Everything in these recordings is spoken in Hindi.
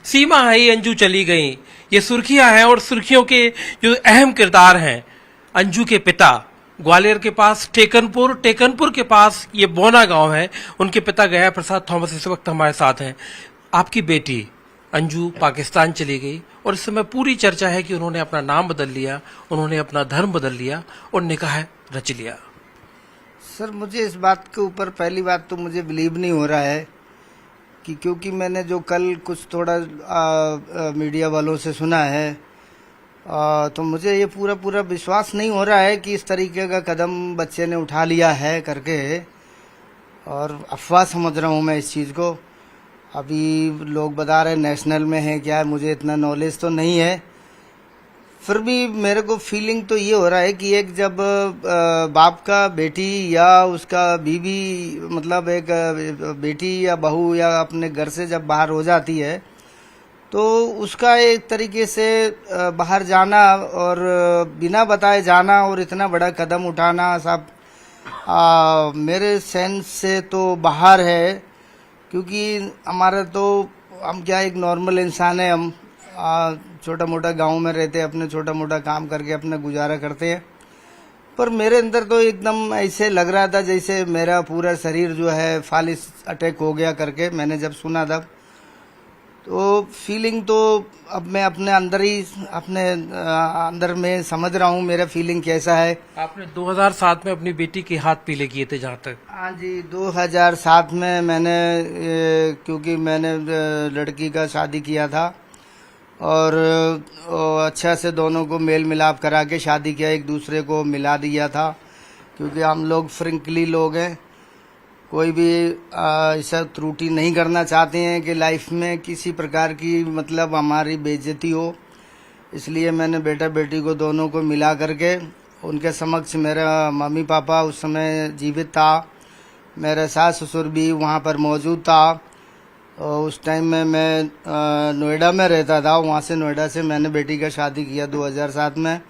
सीमा आई, अंजू चली गई, ये सुर्खियां हैं। और सुर्खियों के जो अहम किरदार हैं, अंजू के पिता ग्वालियर के पास टेकनपुर के पास ये बोना गांव है, उनके पिता गया प्रसाद थॉमस इस वक्त हमारे साथ हैं। आपकी बेटी अंजू पाकिस्तान चली गई और इस समय पूरी चर्चा है कि उन्होंने अपना नाम बदल लिया, उन्होंने अपना धर्म बदल लिया और निकाह रच लिया। सर, मुझे इस बात के ऊपर पहली बात तो मुझे बिलीव नहीं हो रहा है कि, क्योंकि मैंने जो कल कुछ थोड़ा मीडिया वालों से सुना है, तो मुझे ये पूरा विश्वास नहीं हो रहा है कि इस तरीके का कदम बच्चे ने उठा लिया है करके, और अफवाह समझ रहा हूँ मैं इस चीज़ को। अभी लोग बता रहे नेशनल में है क्या है, मुझे इतना नॉलेज तो नहीं है, फिर भी मेरे को फीलिंग तो ये हो रहा है कि एक जब बाप का बेटी या उसका बीवी, मतलब एक बेटी या बहू या अपने घर से जब बाहर हो जाती है तो उसका एक तरीके से बाहर जाना और बिना बताए जाना और इतना बड़ा कदम उठाना सब मेरे सेंस से तो बाहर है। क्योंकि हमारा तो, हम क्या एक नॉर्मल इंसान है, हम छोटा मोटा गांव में रहते हैं, अपने छोटा मोटा काम करके अपना गुजारा करते हैं। पर मेरे अंदर तो एकदम ऐसे लग रहा था जैसे मेरा पूरा शरीर जो है फालिस अटैक हो गया करके, मैंने जब सुना था तो फीलिंग तो अब मैं अपने अंदर ही अंदर में समझ रहा हूँ मेरा फीलिंग कैसा है। आपने 2007 में अपनी बेटी के हाथ पीले किए थे जहाँ तक? हाँ जी, 2007 में मैंने क्योंकि मैंने लड़की का शादी किया था और अच्छा से दोनों को मेल मिलाप करा के शादी किया, एक दूसरे को मिला दिया था। क्योंकि हम लोग फ्रेंकली लोग हैं, कोई भी ऐसा त्रुटि नहीं करना चाहते हैं कि लाइफ में किसी प्रकार की मतलब हमारी बेइज्जती हो। इसलिए मैंने बेटा बेटी को दोनों को मिला करके उनके समक्ष, मेरा मम्मी पापा उस समय जीवित था, मेरा सास ससुर भी वहाँ पर मौजूद था। और उस टाइम में मैं नोएडा में रहता था, वहाँ से नोएडा से मैंने बेटी का शादी किया 2007 में।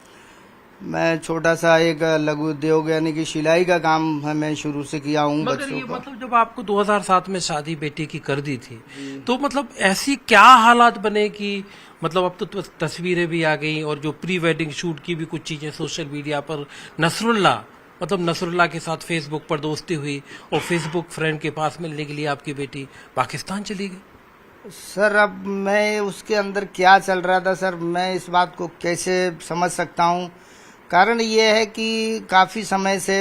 मैं छोटा सा एक लघु उद्योग यानी कि सिलाई का काम मैं शुरू से किया हूँ बच्चों को। मतलब जब आपको 2007 में शादी बेटी की कर दी थी तो मतलब ऐसी क्या हालात बने कि मतलब अब तो तस्वीरें भी आ गई और जो प्री वेडिंग शूट की भी कुछ चीजें सोशल मीडिया पर, नसरुल्लाह के साथ फेसबुक पर दोस्ती हुई और फेसबुक फ्रेंड के पास मिलने के लिए आपकी बेटी पाकिस्तान चली गई। सर, अब मैं उसके अंदर क्या चल रहा था सर, मैं इस बात को कैसे समझ सकता हूँ। कारण ये है कि काफ़ी समय से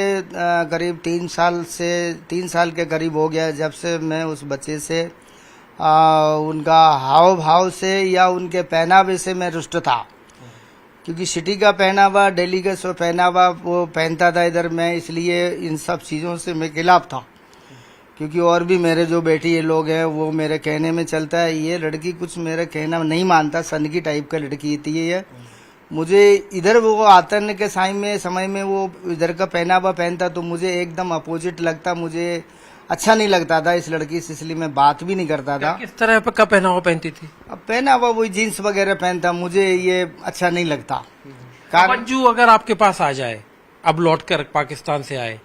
करीब 3 साल के करीब हो गया जब से मैं उस बच्चे से उनका हाव भाव से या उनके पहनावे से मैं रुष्ट था। क्योंकि सिटी का पहनावा, दिल्ली का सो पहनावा वो पहनता था इधर मैं, इसलिए इन सब चीज़ों से मैं खिलाफ था। क्योंकि और भी मेरे जो बेटी ये लोग हैं वो मेरे कहने में चलता है, ये लड़की कुछ मेरा कहना नहीं मानता, सन की टाइप का लड़की थी ये। मुझे इधर वो आतन के समय में वो इधर का पहनावा पहनता तो मुझे एकदम अपोजिट लगता, मुझे अच्छा नहीं लगता था इस लड़की से, इसलिए मैं बात भी नहीं करता था। किस तरह का पहनावा पहनती थी? अब पहनावा वही जीन्स वगैरह पहनता, मुझे ये अच्छा नहीं लगता। अंजू अगर आपके पास आ जाए, अब लौटकर पाकिस्तान से आए,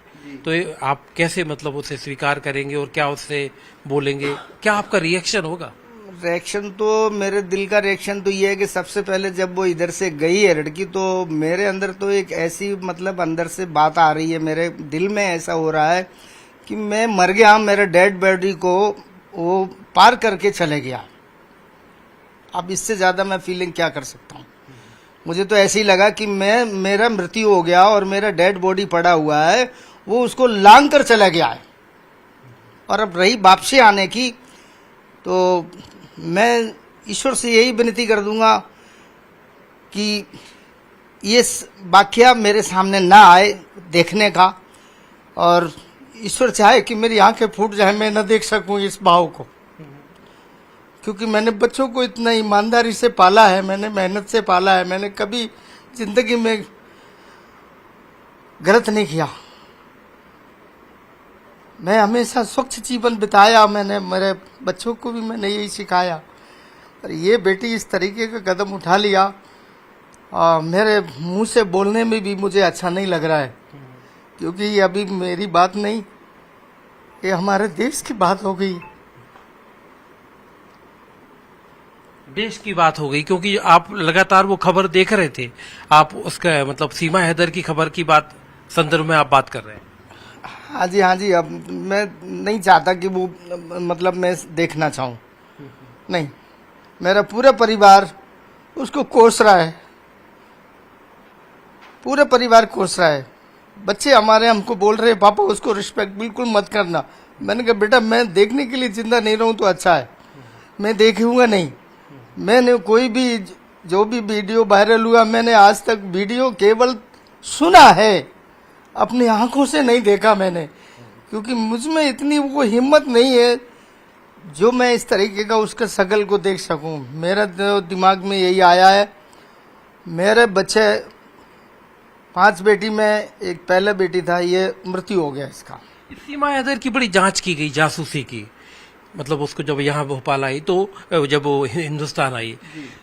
तो आप कैसे मतलब उसे स्वीकार करेंगे और क्या उससे बोलेंगे, क्या आपका रिएक्शन होगा? रिएक्शन तो, मेरे दिल का रिएक्शन तो ये है कि सबसे पहले जब वो इधर से गई है लड़की, तो मेरे अंदर तो एक ऐसी मतलब अंदर से बात आ रही है, मेरे दिल में ऐसा हो रहा है कि मैं मर गया, मेरे डेड बॉडी को वो पार करके चले गया। अब इससे ज्यादा मैं फीलिंग क्या कर सकता हूँ। मुझे तो ऐसे ही लगा कि मेरा मृत्यु हो गया और मेरा डेड बॉडी पड़ा हुआ है, वो उसको लांग कर चला गया है। और अब रही वापसी आने की, तो मैं ईश्वर से यही विनती कर दूंगा कि ये वाकया मेरे सामने ना आए देखने का, और ईश्वर चाहे कि मेरी आंखें फूट जाए, मैं न देख सकूं इस भाव को। क्योंकि मैंने बच्चों को इतना ईमानदारी से पाला है, मैंने मेहनत से पाला है, मैंने कभी जिंदगी में गलत नहीं किया, मैं हमेशा स्वच्छ जीवन बिताया, मैंने मेरे बच्चों को भी मैंने यही सिखाया। और ये बेटी इस तरीके का कदम उठा लिया, मेरे मुंह से बोलने में भी मुझे अच्छा नहीं लग रहा है। क्योंकि ये अभी मेरी बात नहीं, ये हमारे देश की बात हो गई। देश की बात हो गई, क्योंकि आप लगातार वो खबर देख रहे थे, आप उसका मतलब सीमा हैदर की खबर की बात संदर्भ में आप बात कर रहे हैं। हाँ जी, हाँ जी। अब मैं नहीं चाहता कि वो मतलब मैं देखना चाहूँ, नहीं। मेरा पूरा परिवार उसको कोस रहा है, पूरा परिवार कोस रहा है। बच्चे हमारे हमको बोल रहे हैं पापा उसको रिस्पेक्ट बिल्कुल मत करना। मैंने कहा बेटा मैं देखने के लिए जिंदा नहीं रहूं तो अच्छा है, मैं देखूंगा नहीं। मैंने कोई भी जो भी वीडियो वायरल हुआ, मैंने आज तक वीडियो केवल सुना है, अपनी आंखों से नहीं देखा मैंने, क्योंकि मुझ में इतनी वो हिम्मत नहीं है जो मैं इस तरीके का उसका शकल को देख सकूं। मेरा दिमाग में यही आया है। मेरे बच्चे 5 बेटी में एक पहला बेटी था, ये मृत्यु हो गया इसका। सीमा हैदर की बड़ी जांच की गई जासूसी की, मतलब उसको जब यहाँ भोपाल आई तो जब वो हिंदुस्तान आई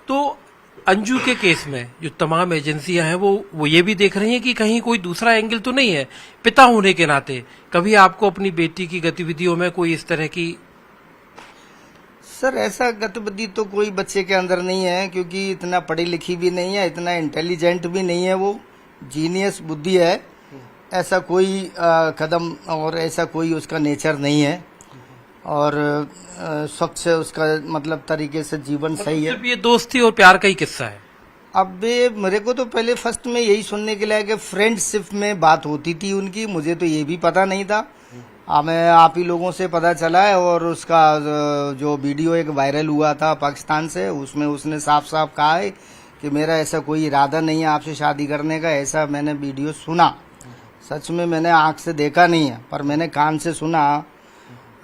तो अंजू के केस में जो तमाम एजेंसियां हैं वो ये भी देख रही हैं कि कहीं कोई दूसरा एंगल तो नहीं है। पिता होने के नाते कभी आपको अपनी बेटी की गतिविधियों में कोई इस तरह की? सर ऐसा गतिविधि तो कोई बच्चे के अंदर नहीं है, क्योंकि इतना पढ़ी लिखी भी नहीं है, इतना इंटेलिजेंट भी नहीं है, वो जीनियस बुद्धि है। ऐसा कोई कदम और ऐसा कोई उसका नेचर नहीं है, और स्वच्छ है उसका मतलब तरीके से जीवन सही है। सिर्फ ये दोस्ती और प्यार का ही किस्सा है? अब मेरे को तो पहले फर्स्ट में यही सुनने के लिए कि फ्रेंडशिप में बात होती थी उनकी, मुझे तो ये भी पता नहीं था। हमें आप ही लोगों से पता चला है, और उसका जो वीडियो एक वायरल हुआ था पाकिस्तान से, उसमें उसने साफ साफ कहा है कि मेरा ऐसा कोई इरादा नहीं है आपसे शादी करने का। ऐसा मैंने वीडियो सुना, सच में मैंने आंख से देखा नहीं है, पर मैंने कान से सुना।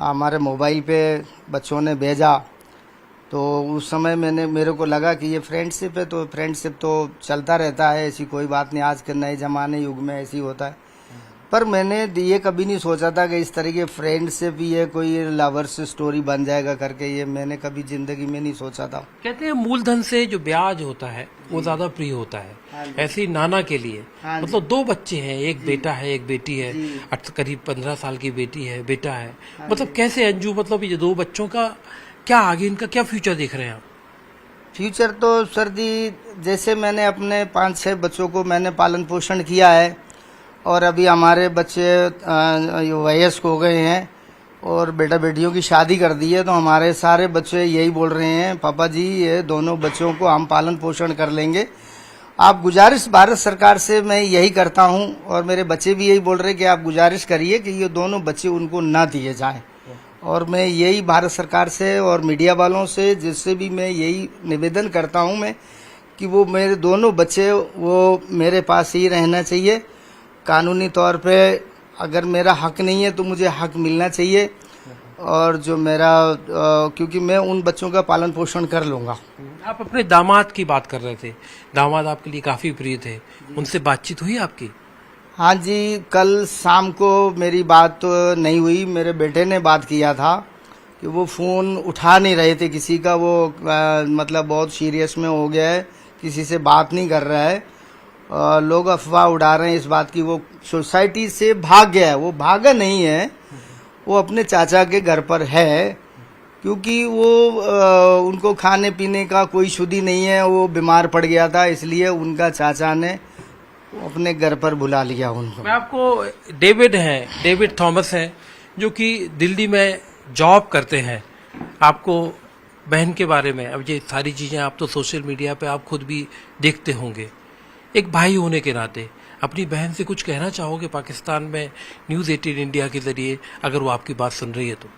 हमारे मोबाइल पे बच्चों ने भेजा, तो उस समय मेरे को लगा कि ये फ्रेंडशिप है, तो फ्रेंडशिप तो चलता रहता है, ऐसी कोई बात नहीं, आज के नए जमाने युग में ऐसी होता है। पर मैंने ये कभी नहीं सोचा था कि इस तरह के फ्रेंडशिप ये कोई लवर्स स्टोरी बन जाएगा करके, ये मैंने कभी जिंदगी में नहीं सोचा था। कहते हैं मूलधन से जो ब्याज होता है वो ज्यादा प्रिय होता है। ऐसे ही नाना के लिए मतलब 2 बच्चे हैं, एक बेटा है एक बेटी है, करीब 15 साल की बेटी है, बेटा है। मतलब कैसे अंजू, मतलब ये 2 बच्चों का क्या आगे इनका क्या फ्यूचर देख रहे हैं आप? फ्यूचर तो सर जी, जैसे मैंने अपने 5-6 बच्चों को मैंने पालन पोषण किया है, और अभी हमारे बच्चे वयस्क हो गए हैं और बेटा बेटियों की शादी कर दी है, तो हमारे सारे बच्चे यही बोल रहे हैं पापा जी ये दोनों बच्चों को हम पालन पोषण कर लेंगे। आप गुजारिश भारत सरकार से मैं यही करता हूं, और मेरे बच्चे भी यही बोल रहे हैं कि आप गुजारिश करिए कि ये दोनों बच्चे उनको ना दिए जाएं। और मैं यही भारत सरकार से और मीडिया वालों से, जिससे भी मैं यही निवेदन करता हूं मैं, कि वो मेरे दोनों बच्चे वो मेरे पास ही रहना चाहिए। कानूनी तौर पे अगर मेरा हक नहीं है तो मुझे हक मिलना चाहिए, और जो मेरा क्योंकि मैं उन बच्चों का पालन पोषण कर लूंगा। आप अपने दामाद की बात कर रहे थे, दामाद आपके लिए काफी प्रिय थे, उनसे बातचीत हुई आपकी? हाँ जी, कल शाम को मेरी बात तो नहीं हुई, मेरे बेटे ने बात किया था कि वो फोन उठा नहीं रहे थे किसी का, वो मतलब बहुत सीरियस में हो गया है, किसी से बात नहीं कर रहा है। लोग अफवाह उड़ा रहे हैं इस बात की वो सोसाइटी से भाग गया है। वो भागा नहीं है, वो अपने चाचा के घर पर है, क्योंकि वो उनको खाने पीने का कोई शुद्धि नहीं है, वो बीमार पड़ गया था, इसलिए उनका चाचा ने अपने घर पर बुला लिया उनको। मैं आपको डेविड थॉमस हैं जो कि दिल्ली में जॉब करते हैं, आपको बहन के बारे में, अब ये सारी चीजें आप तो सोशल मीडिया पे आप खुद भी देखते होंगे, एक भाई होने के नाते अपनी बहन से कुछ कहना चाहोगे पाकिस्तान में न्यूज़ 18 इंडिया के जरिए, अगर वो आपकी बात सुन रही है तो?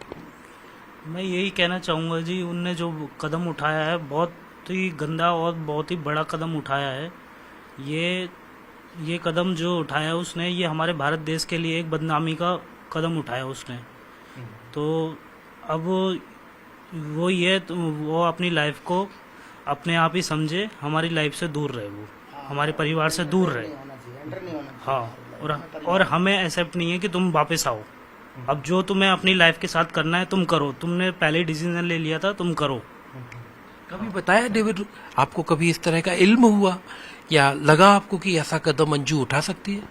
मैं यही कहना चाहूँगा जी, उनने जो कदम उठाया है बहुत ही गंदा और बहुत ही बड़ा कदम उठाया है। ये कदम जो उठाया उसने, ये हमारे भारत देश के लिए एक बदनामी का कदम उठाया उसने। तो अब वो ये वो अपनी लाइफ को अपने आप ही समझे, हमारी लाइफ से दूर रहे, वो हमारे परिवार से दूर रहे। हाँ, और हमें एक्सेप्ट नहीं है कि तुम वापस आओ। अब जो तुम्हें अपनी लाइफ के साथ करना है तुम करो, तुमने पहले डिसीजन ले लिया था, तुम करो। कभी बताया डेविड आपको, कभी इस तरह का इल्म हुआ या लगा आपको कि ऐसा कदम अंजू उठा सकती है?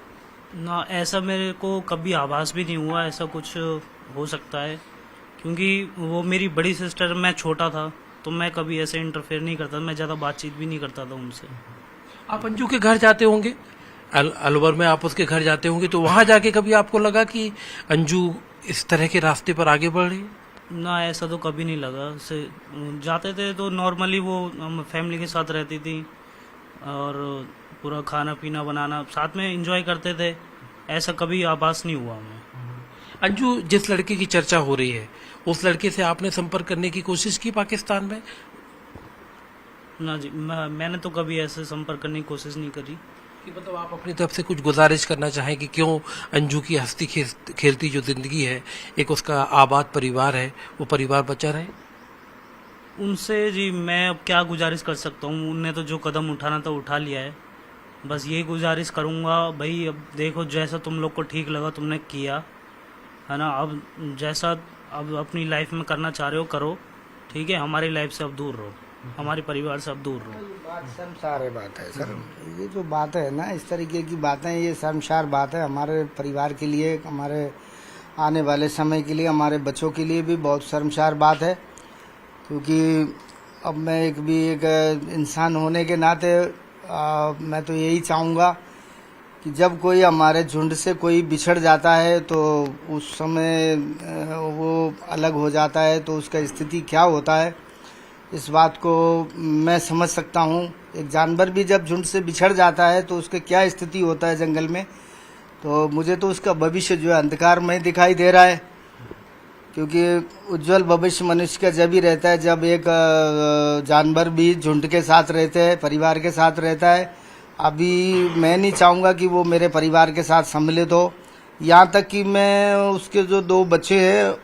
ना, ऐसा मेरे को कभी आभास भी नहीं हुआ ऐसा कुछ हो सकता है, क्योंकि वो मेरी बड़ी सिस्टर, मैं छोटा था तो मैं कभी ऐसे इंटरफेयर नहीं करता, मैं ज़्यादा बातचीत भी नहीं करता था उनसे। आप अंजू के घर जाते होंगे, अलवर में आप उसके घर जाते होंगे, तो वहां जाके कभी आपको लगा कि अंजू इस तरह के रास्ते पर आगे बढ़ रही है? ना, ऐसा तो कभी नहीं लगा। से जाते थे तो नॉर्मली वो हम फैमिली के साथ रहती थी और पूरा खाना पीना बनाना साथ में एंजॉय करते थे, ऐसा कभी आभास नहीं हुआ हमें। अंजू, जिस लड़के की चर्चा हो रही है उस लड़के से आपने संपर्क करने की कोशिश की पाकिस्तान में? ना जी, मैंने तो कभी ऐसे संपर्क करने की कोशिश नहीं करी। कि मतलब आप अपनी तरफ से कुछ गुजारिश करना चाहें कि क्यों अंजू की हंसती खेलती जो जिंदगी है, एक उसका आबाद परिवार है, वो परिवार बचा रहे? उनसे जी मैं अब क्या गुजारिश कर सकता हूँ, उनने तो जो कदम उठाना था उठा लिया है। बस यही गुजारिश करूँगा, भाई अब देखो जैसा तुम लोग को ठीक लगा तुमने किया है ना, अब जैसा अब अपनी लाइफ में करना चाह रहे हो करो, ठीक है, हमारी लाइफ से अब दूर रहो, हमारे परिवार से अब दूर रहो। बात शर्मसार बात है सर, ये जो बात है ना, इस तरीके की बातें, ये शर्मसार बात है हमारे परिवार के लिए, हमारे आने वाले समय के लिए, हमारे बच्चों के लिए भी बहुत शर्मसार बात है। क्योंकि अब मैं एक इंसान होने के नाते मैं तो यही चाहूँगा कि जब कोई हमारे झुंड से कोई बिछड़ जाता है तो उस समय वो अलग हो जाता है, तो उसका स्थिति क्या होता है इस बात को मैं समझ सकता हूँ। एक जानवर भी जब झुंड से बिछड़ जाता है तो उसके क्या स्थिति होता है जंगल में, तो मुझे तो उसका भविष्य जो है अंधकार में दिखाई दे रहा है। क्योंकि उज्जवल भविष्य मनुष्य का जब ही रहता है जब एक जानवर भी झुंड के साथ रहते हैं, परिवार के साथ रहता है। अभी मैं नहीं चाहूँगा कि वो मेरे परिवार के साथ सम्मिलित हो, यहाँ तक कि मैं उसके जो 2 बच्चे हैं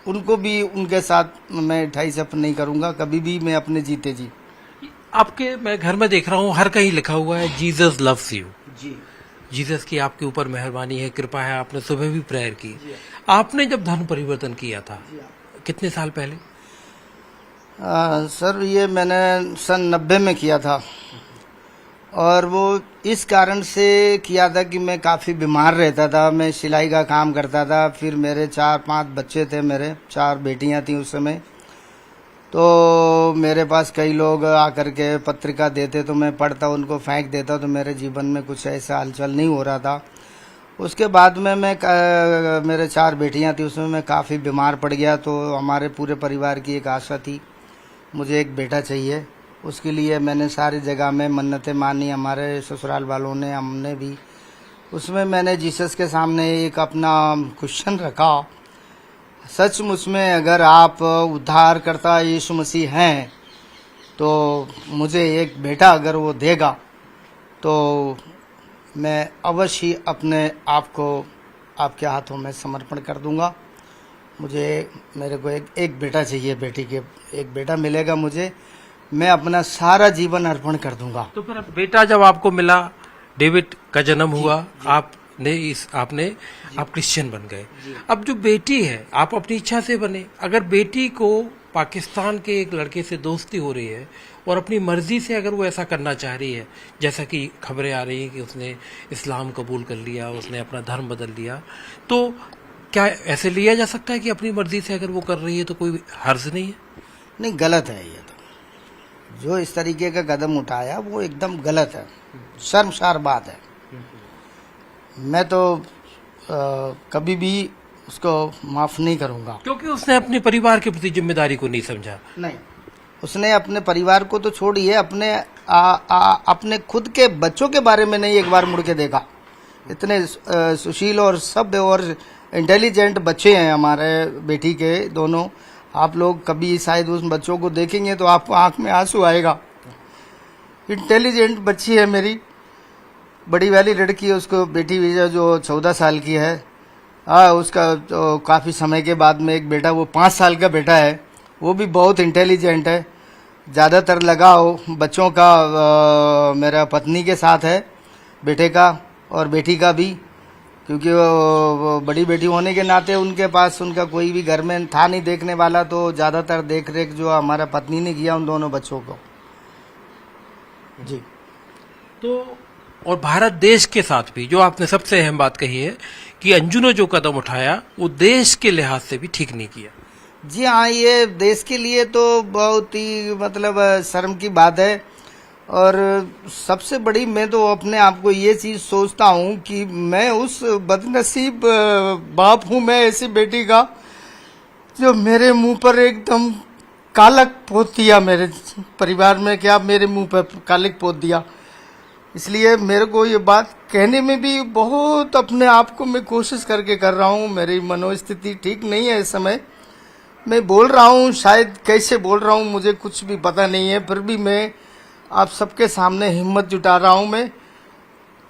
उनको भी उनके साथ मैं 28 नहीं करूँगा कभी भी, मैं अपने जीते जी। आपके मैं घर में देख रहा हूँ हर कहीं लिखा हुआ है जीसस लव्स यू। जी, जीसस की आपके ऊपर मेहरबानी है, कृपा है, आपने सुबह भी प्रेयर की। आपने जब धर्म परिवर्तन किया था कितने साल पहले? सर ये मैंने सन 90 में किया था, और वो इस कारण से किया था कि मैं काफ़ी बीमार रहता था, मैं सिलाई का काम करता था, फिर मेरे 4-5 बच्चे थे, मेरे 4 बेटियां थी उस समय। तो मेरे पास कई लोग आकर के पत्रिका देते तो मैं पढ़ता, उनको फेंक देता, तो मेरे जीवन में कुछ ऐसा हलचल नहीं हो रहा था। उसके बाद में मेरे 4 बेटियां थी, उसमें मैं काफ़ी बीमार पड़ गया। तो हमारे पूरे परिवार की एक आशा थी, मुझे एक बेटा चाहिए। उसके लिए मैंने सारी जगह में मन्नतें मानी, हमारे ससुराल वालों ने, हमने भी। उसमें मैंने जीसस के सामने एक अपना क्वेश्चन रखा, सचमुच में अगर आप उद्धारकर्ता यीशु मसीह हैं तो मुझे एक बेटा अगर वो देगा तो मैं अवश्य ही अपने आप को आपके हाथों में समर्पण कर दूंगा। मेरे को एक बेटा चाहिए, बेटी के एक बेटा मिलेगा मुझे, मैं अपना सारा जीवन अर्पण कर दूंगा। तो फिर बेटा जब आपको मिला, डेविड का जन्म हुआ, आप क्रिश्चियन बन गए। अब जो बेटी है, आप अपनी इच्छा से बने, अगर बेटी को पाकिस्तान के एक लड़के से दोस्ती हो रही है और अपनी मर्जी से अगर वो ऐसा करना चाह रही है, जैसा कि खबरें आ रही हैं कि उसने इस्लाम कबूल कर लिया, उसने अपना धर्म बदल लिया, तो क्या ऐसे लिया जा सकता है कि अपनी मर्जी से अगर वो कर रही है तो कोई हर्ज नहीं है? नहीं, गलत है। ये तो जो इस तरीके का कदम उठाया वो एकदम गलत है, शर्मसार बात है। मैं तो कभी भी उसको माफ नहीं करूंगा, क्योंकि उसने अपने परिवार के प्रति जिम्मेदारी को नहीं समझा। नहीं, उसने अपने परिवार को तो छोड़िए, अपने खुद के बच्चों के बारे में नहीं एक बार मुड़ के देखा। इतने सुशील और सभ्य और इंटेलिजेंट बच्चे हैं हमारे बेटी के दोनों। आप लोग कभी शायद उस बच्चों को देखेंगे तो आपको आंख में आंसू आएगा। इंटेलिजेंट बच्ची है मेरी, बड़ी वाली लड़की है, उसको बेटी जो 14 साल की है। उसका तो काफ़ी समय के बाद में एक बेटा, वो 5 साल का बेटा है, वो भी बहुत इंटेलिजेंट है। ज़्यादातर लगाव बच्चों का मेरा पत्नी के साथ है, बेटे का और बेटी का भी, क्योंकि वो बड़ी बेटी होने के नाते उनके पास उनका कोई भी घर में था नहीं देखने वाला, तो ज़्यादातर देख रेख जो हमारा पत्नी ने किया उन दोनों बच्चों को। जी। तो और भारत देश के साथ भी जो आपने सबसे अहम बात कही है कि अंजू ने जो कदम उठाया वो देश के लिहाज से भी ठीक नहीं किया। जी हाँ, ये देश के लिए तो बहुत ही मतलब शर्म की बात है। और सबसे बड़ी मैं तो अपने आप को ये चीज सोचता हूँ कि मैं उस बदनसीब बाप हूँ मैं ऐसी बेटी का, जो मेरे मुंह पर एकदम कालक पोत दिया, मेरे परिवार में क्या मेरे मुंह पर कालिक पोत दिया। इसलिए मेरे को ये बात कहने में भी बहुत अपने आप को मैं कोशिश करके कर रहा हूँ। मेरी मनोस्थिति ठीक नहीं है इस समय। मैं बोल रहा हूँ, शायद कैसे बोल रहा हूँ मुझे कुछ भी पता नहीं है, फिर भी मैं आप सबके सामने हिम्मत जुटा रहा हूँ मैं,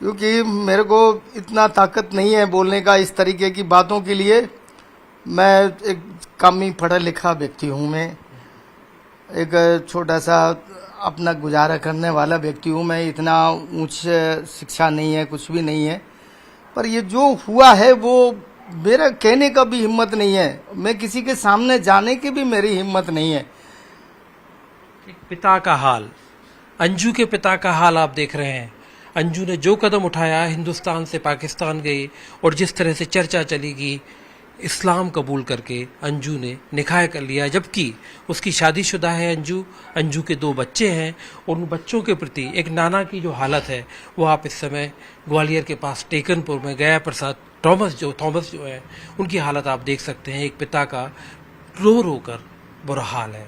क्योंकि मेरे को इतना ताकत नहीं है बोलने का इस तरीके की बातों के लिए। मैं एक कम ही पढ़ा लिखा व्यक्ति हूँ, मैं एक छोटा सा अपना गुजारा करने वाला व्यक्ति हूँ मैं। इतना उच्च शिक्षा नहीं है, कुछ भी नहीं है। पर ये जो हुआ है वो मेरा कहने का भी हिम्मत नहीं है, मैं किसी के सामने जाने की भी मेरी हिम्मत नहीं है। एक पिता का हाल, अंजू के पिता का हाल आप देख रहे हैं। अंजू ने जो कदम उठाया, हिंदुस्तान से पाकिस्तान गई और जिस तरह से चर्चा चली कि इस्लाम कबूल करके अंजू ने निकाह कर लिया, जबकि उसकी शादीशुदा है अंजू के 2 बच्चे हैं। और उन बच्चों के प्रति एक नाना की जो हालत है वो आप इस समय ग्वालियर के पास टेकनपुर में गया प्रसाद थॉमस जो है उनकी हालत आप देख सकते हैं। एक पिता का रो रो कर बुरा हाल है।